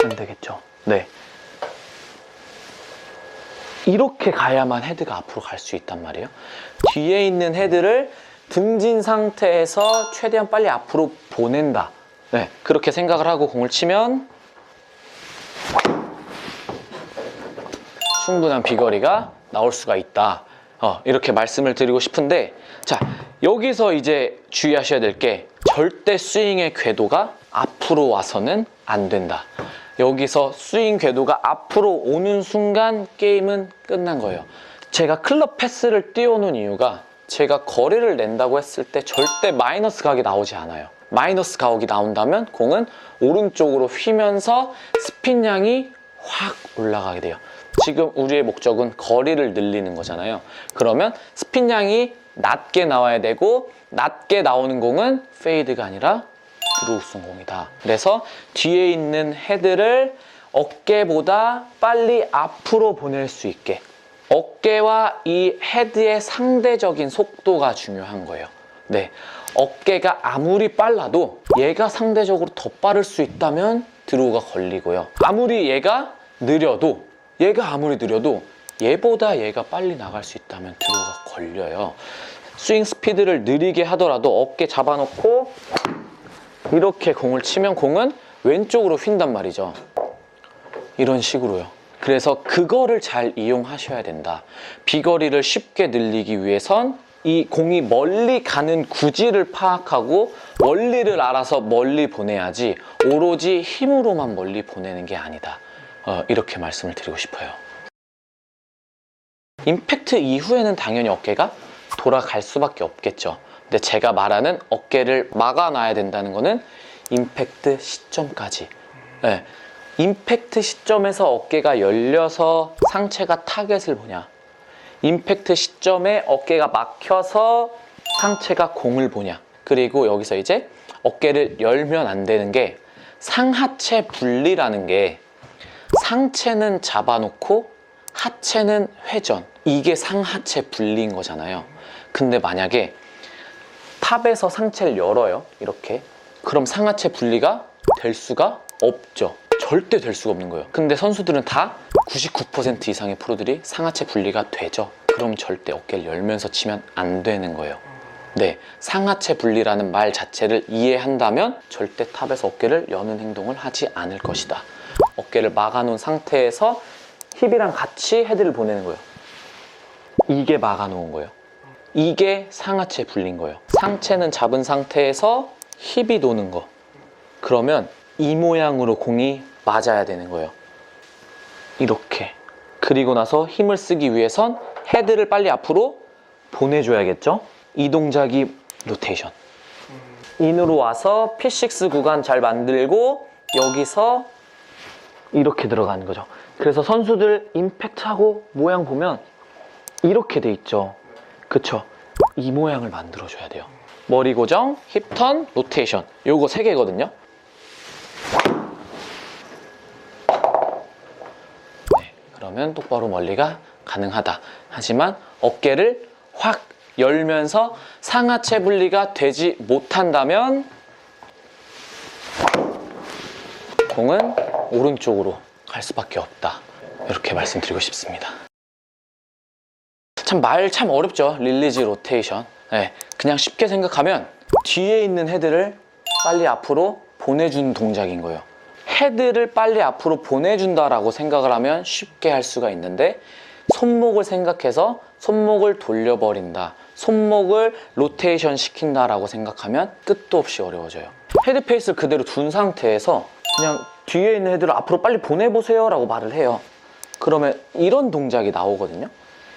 안 되겠죠. 네. 이렇게 가야만 헤드가 앞으로 갈 수 있단 말이에요. 뒤에 있는 헤드를 등진 상태에서 최대한 빨리 앞으로 보낸다. 네, 그렇게 생각을 하고 공을 치면 충분한 비거리가 나올 수가 있다. 이렇게 말씀을 드리고 싶은데, 자, 여기서 이제 주의하셔야 될 게 절대 스윙의 궤도가 앞으로 와서는 안 된다. 여기서 스윙 궤도가 앞으로 오는 순간 게임은 끝난 거예요. 제가 클럽 패스를 띄워놓은 이유가 제가 거리를 낸다고 했을 때 절대 마이너스 각이 나오지 않아요. 마이너스 각이 나온다면 공은 오른쪽으로 휘면서 스핀량이 확 올라가게 돼요. 지금 우리의 목적은 거리를 늘리는 거잖아요. 그러면 스핀량이 낮게 나와야 되고 낮게 나오는 공은 페이드가 아니라 드로우성 공이다. 그래서 뒤에 있는 헤드를 어깨보다 빨리 앞으로 보낼 수 있게, 어깨와 이 헤드의 상대적인 속도가 중요한 거예요. 네, 어깨가 아무리 빨라도 얘가 상대적으로 더 빠를 수 있다면 드로우가 걸리고요. 아무리 느려도 얘보다 얘가 빨리 나갈 수 있다면 드로우가 걸려요. 스윙 스피드를 느리게 하더라도 어깨 잡아놓고 이렇게 공을 치면 공은 왼쪽으로 휜단 말이죠. 이런 식으로요. 그래서 그거를 잘 이용하셔야 된다. 비거리를 쉽게 늘리기 위해선 이 공이 멀리 가는 구질을 파악하고 원리를 알아서 멀리 보내야지 오로지 힘으로만 멀리 보내는 게 아니다. 이렇게 말씀을 드리고 싶어요. 임팩트 이후에는 당연히 어깨가 돌아갈 수밖에 없겠죠. 근데 제가 말하는 어깨를 막아놔야 된다는 거는 임팩트 시점까지. 네. 임팩트 시점에서 어깨가 열려서 상체가 타겟을 보냐, 임팩트 시점에 어깨가 막혀서 상체가 공을 보냐. 그리고 여기서 이제 어깨를 열면 안 되는 게 상하체 분리라는 게 상체는 잡아놓고 하체는 회전, 이게 상하체 분리인 거잖아요. 근데 만약에 탑에서 상체를 열어요, 이렇게, 그럼 상하체 분리가 될 수가 없죠. 절대 될 수가 없는 거예요. 근데 선수들은 다 99% 이상의 프로들이 상하체 분리가 되죠. 그럼 절대 어깨를 열면서 치면 안 되는 거예요. 네, 상하체 분리라는 말 자체를 이해한다면 절대 탑에서 어깨를 여는 행동을 하지 않을 것이다. 어깨를 막아놓은 상태에서 힙이랑 같이 헤드를 보내는 거예요. 이게 막아놓은 거예요. 이게 상하체 분리인 거예요. 상체는 잡은 상태에서 힙이 도는 거. 그러면 이 모양으로 공이 맞아야 되는 거예요. 이렇게. 그리고 나서 힘을 쓰기 위해선 헤드를 빨리 앞으로 보내줘야겠죠? 이 동작이 로테이션. 인으로 와서 P6 구간 잘 만들고 여기서 이렇게 들어가는 거죠. 그래서 선수들 임팩트하고 모양 보면 이렇게 돼 있죠. 그쵸? 이 모양을 만들어줘야 돼요. 머리 고정, 힙 턴, 로테이션. 요거 3개거든요. 네, 그러면 똑바로 멀리가 가능하다. 하지만 어깨를 확 열면서 상하체 분리가 되지 못한다면 공은 오른쪽으로 갈 수밖에 없다. 이렇게 말씀드리고 싶습니다. 참 어렵죠. 릴리즈 로테이션. 네, 그냥 쉽게 생각하면 뒤에 있는 헤드를 빨리 앞으로 보내주는 동작인 거예요. 헤드를 빨리 앞으로 보내준다라고 생각을 하면 쉽게 할 수가 있는데 손목을 생각해서 손목을 돌려버린다, 손목을 로테이션 시킨다라고 생각하면 끝도 없이 어려워져요. 헤드페이스를 그대로 둔 상태에서 그냥 뒤에 있는 헤드를 앞으로 빨리 보내보세요 라고 말을 해요. 그러면 이런 동작이 나오거든요.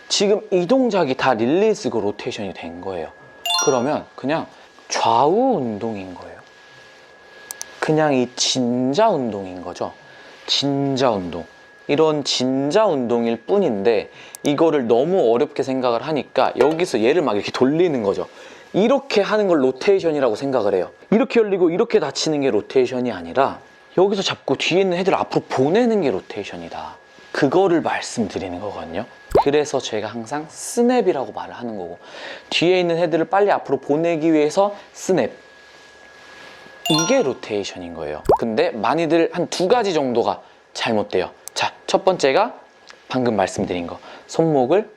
지금 이 동작이 다 릴리즈고 로테이션이 된 거예요. 그러면 그냥 좌우 운동인 거예요. 그냥 이 진자 운동인 거죠. 진자 운동. 이런 진자 운동일 뿐인데 이거를 너무 어렵게 생각을 하니까 여기서 얘를 막 이렇게 돌리는 거죠. 이렇게 하는 걸 로테이션이라고 생각을 해요. 이렇게 열리고 이렇게 닫히는 게 로테이션이 아니라 여기서 잡고 뒤에 있는 헤드를 앞으로 보내는 게 로테이션이다. 그거를 말씀드리는 거거든요. 그래서 제가 항상 스냅이라고 말을 하는 거고, 뒤에 있는 헤드를 빨리 앞으로 보내기 위해서 스냅, 이게 로테이션인 거예요. 근데 많이들 한 2가지 정도가 잘못돼요. 자, 첫 번째가 방금 말씀드린 거, 손목을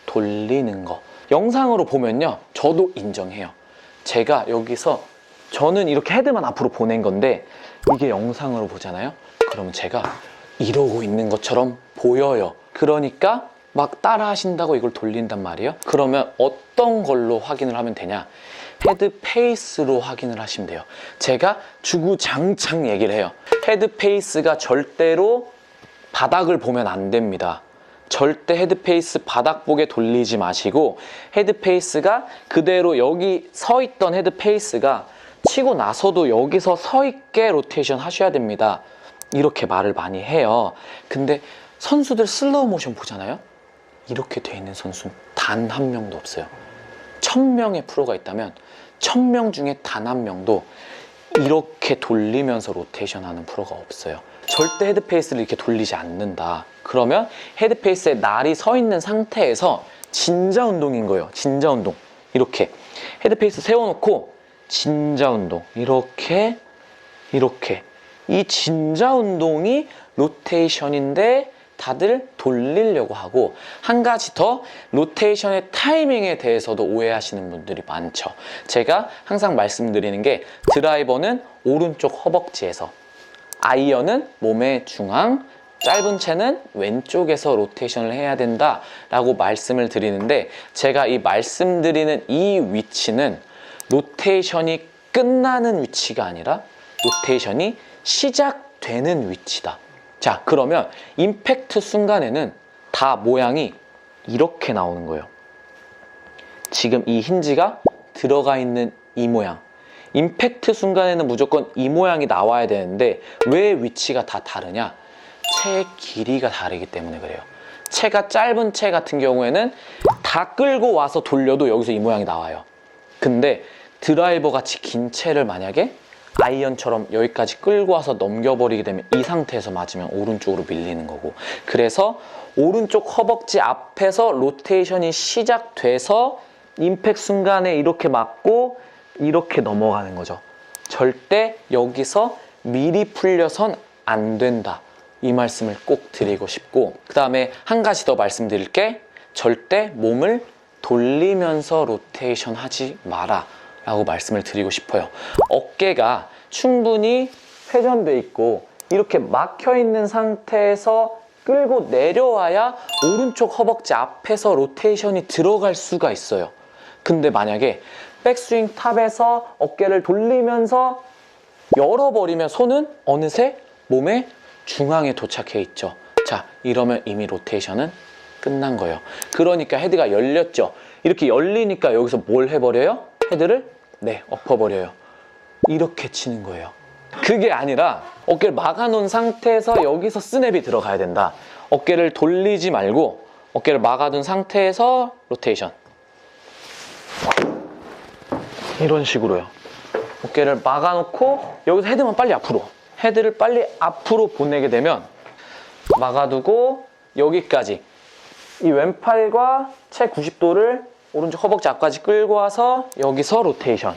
돌리는 거. 영상으로 보면요, 저도 인정해요. 제가 여기서 저는 이렇게 헤드만 앞으로 보낸 건데 이게 영상으로 보잖아요. 그러면 제가 이러고 있는 것처럼 보여요. 그러니까 막 따라 하신다고 이걸 돌린단 말이에요. 그러면 어떤 걸로 확인을 하면 되냐? 헤드 페이스로 확인을 하시면 돼요. 제가 주구장창 얘기를 해요. 헤드 페이스가 절대로 바닥을 보면 안 됩니다. 절대 헤드 페이스 바닥 보게 돌리지 마시고, 헤드 페이스가 그대로 여기 서 있던 헤드 페이스가 치고 나서도 여기서 서 있게 로테이션 하셔야 됩니다. 이렇게 말을 많이 해요. 근데 선수들 슬로우 모션 보잖아요. 이렇게 돼 있는 선수는 단 한 명도 없어요. 1000명의 프로가 있다면 1000명 중에 단 한 명도 이렇게 돌리면서 로테이션 하는 프로가 없어요. 절대 헤드 페이스를 이렇게 돌리지 않는다. 그러면 헤드 페이스에 날이 서 있는 상태에서 진자 운동인 거예요. 진자 운동. 이렇게 헤드 페이스 세워놓고 진자 운동. 이렇게 이 진자 운동이 로테이션인데 다들 돌리려고 하고, 한 가지 더, 로테이션의 타이밍에 대해서도 오해하시는 분들이 많죠. 제가 항상 말씀드리는 게, 드라이버는 오른쪽 허벅지에서, 아이언은 몸의 중앙, 짧은 채는 왼쪽에서 로테이션을 해야 된다라고 말씀을 드리는데, 제가 이 말씀드리는 이 위치는 로테이션이 끝나는 위치가 아니라 로테이션이 시작되는 위치다. 자, 그러면 임팩트 순간에는 다 모양이 이렇게 나오는 거예요. 지금 이 힌지가 들어가 있는 이 모양. 임팩트 순간에는 무조건 이 모양이 나와야 되는데 왜 위치가 다 다르냐? 채의 길이가 다르기 때문에 그래요. 채가 짧은 채 같은 경우에는 다 끌고 와서 돌려도 여기서 이 모양이 나와요. 근데 드라이버 같이 긴 채를 만약에 아이언처럼 여기까지 끌고 와서 넘겨버리게 되면 이 상태에서 맞으면 오른쪽으로 밀리는 거고, 그래서 오른쪽 허벅지 앞에서 로테이션이 시작돼서 임팩트 순간에 이렇게 맞고 이렇게 넘어가는 거죠. 절대 여기서 미리 풀려선 안 된다. 이 말씀을 꼭 드리고 싶고, 그 다음에 한 가지 더 말씀드릴 게, 절대 몸을 돌리면서 로테이션 하지 마라 라고 말씀을 드리고 싶어요. 어깨가 충분히 회전돼 있고 이렇게 막혀 있는 상태에서 끌고 내려와야 오른쪽 허벅지 앞에서 로테이션이 들어갈 수가 있어요. 근데 만약에 백스윙 탑에서 어깨를 돌리면서 열어버리면 손은 어느새 몸의 중앙에 도착해 있죠. 자, 이러면 이미 로테이션은 끝난 거예요. 그러니까 헤드가 열렸죠. 이렇게 열리니까 여기서 뭘 해버려요? 헤드를 엎어버려요. 이렇게 치는 거예요. 그게 아니라 어깨를 막아놓은 상태에서 여기서 스냅이 들어가야 된다. 어깨를 돌리지 말고 어깨를 막아둔 상태에서 로테이션. 이런 식으로요. 어깨를 막아놓고 여기서 헤드만 빨리 앞으로. 헤드를 빨리 앞으로 보내게 되면 막아두고 여기까지 이 왼팔과 채 90도를 오른쪽 허벅지 앞까지 끌고 와서 여기서 로테이션.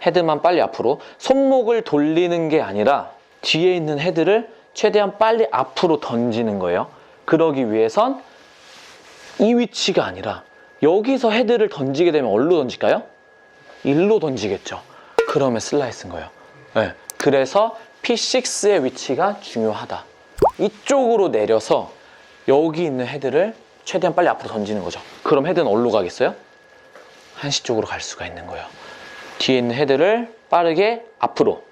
헤드만 빨리 앞으로. 손목을 돌리는 게 아니라 뒤에 있는 헤드를 최대한 빨리 앞으로 던지는 거예요. 그러기 위해선 이 위치가 아니라 여기서 헤드를 던지게 되면 어디로 던질까요? 일로 던지겠죠. 그러면 슬라이스인 거예요. 네. 그래서 P6의 위치가 중요하다. 이쪽으로 내려서 여기 있는 헤드를 최대한 빨리 앞으로 던지는 거죠. 그럼 헤드는 어디로 가겠어요? 한시 쪽으로 갈 수가 있는 거예요. 뒤에 있는 헤드를 빠르게 앞으로,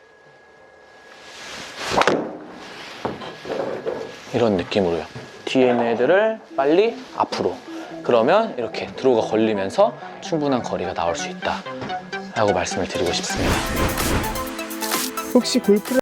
이런 느낌으로요. 뒤에 있는 헤드를 빨리 앞으로. 그러면 이렇게 드로우가 걸리면서 충분한 거리가 나올 수 있다 라고 말씀을 드리고 싶습니다. 혹시 골프를